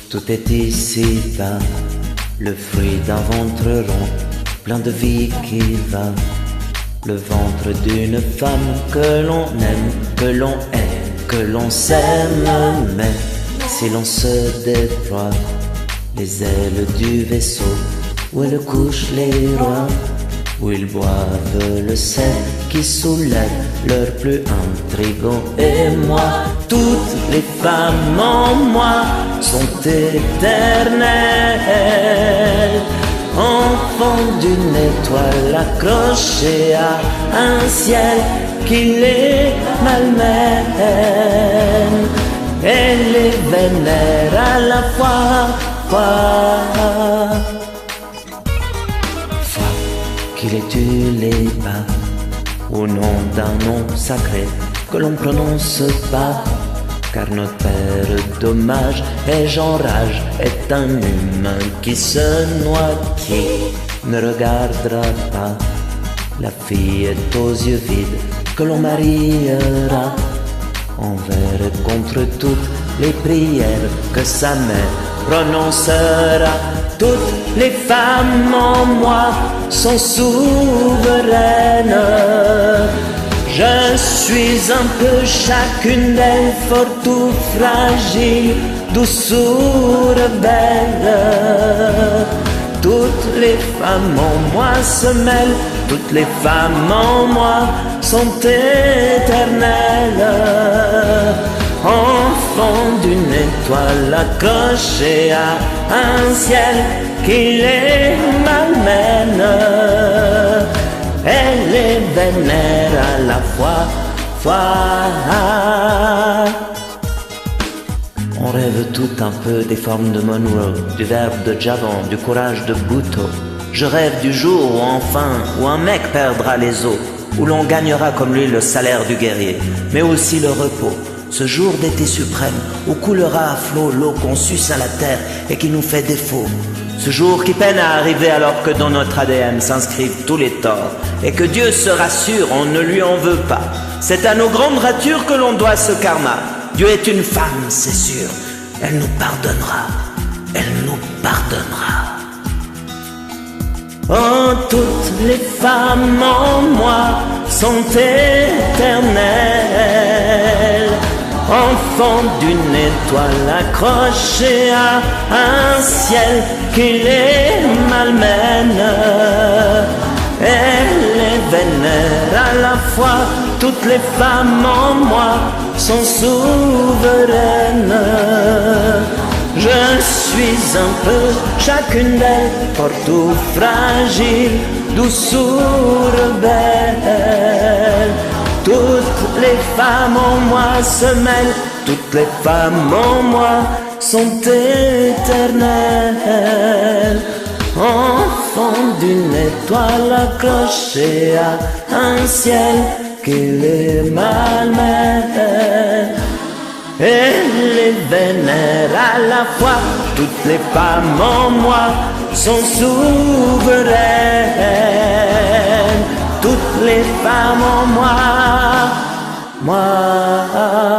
Tout est ici-bas, le fruit d'un ventre rond, plein de vie qui va. Le ventre d'une femme que l'on aime, que l'on hait, que l'on s'aime. Mais si l'on se déploie, les ailes du vaisseau, où elles couchent les rois, où ils boivent le sel qui soulève leur plus intrigant émoi. Toutes les femmes en moi sont éternelles, enfants d'une étoile accrochée à un ciel qui les malmène et les vénère à la fois. Foi qui les tue les bas au nom d'un nom sacré que l'on prononce pas. Car notre père dommage et j'enrage est un humain qui se noie, qui ne regardera pas la fillette aux yeux vides que l'on mariera envers et contre toutes les prières que sa mère prononcera. Toutes les femmes en moi sont souveraines. Je suis un peu chacune d'elles, forte ou fragile, douce ou rebelle. Toutes les femmes en moi se mêlent, toutes les femmes en moi sont éternelles. Enfants d'une étoile accrochée à un ciel qui les malmène. Elle les vénère à la fois. On rêve tout un peu des formes de Monroe, du verbe de Javon, du courage de Buteau. Je rêve du jour où enfin, où un mec perdra les os, où l'on gagnera comme lui le salaire du guerrier, mais aussi le repos. Ce jour d'été suprême, où coulera à flot l'eau qu'on suce à la terre et qui nous fait défaut. Ce jour qui peine à arriver alors que dans notre ADN s'inscrivent tous les torts et que Dieu se rassure, on ne lui en veut pas. C'est à nos grandes ratures que l'on doit ce karma. Dieu est une femme, c'est sûr. Elle nous pardonnera. Elle nous pardonnera. Oh, toutes les femmes en moi sont éternelles, enfants d'une étoile accrochée à un ciel qui les malmène. Elle les vénère à la fois. Toutes les femmes en moi sont souveraines. Je suis un peu chacune d'elles, forte ou fragile, douce ou rebelle. Toutes les femmes en moi se mêlent, toutes les femmes en moi sont éternelles. Enfants d'une étoile accrochée à un ciel qui les malmène et les vénère à la fois. Toutes les femmes en moi sont souveraines. Toutes les femmes en moi, moi.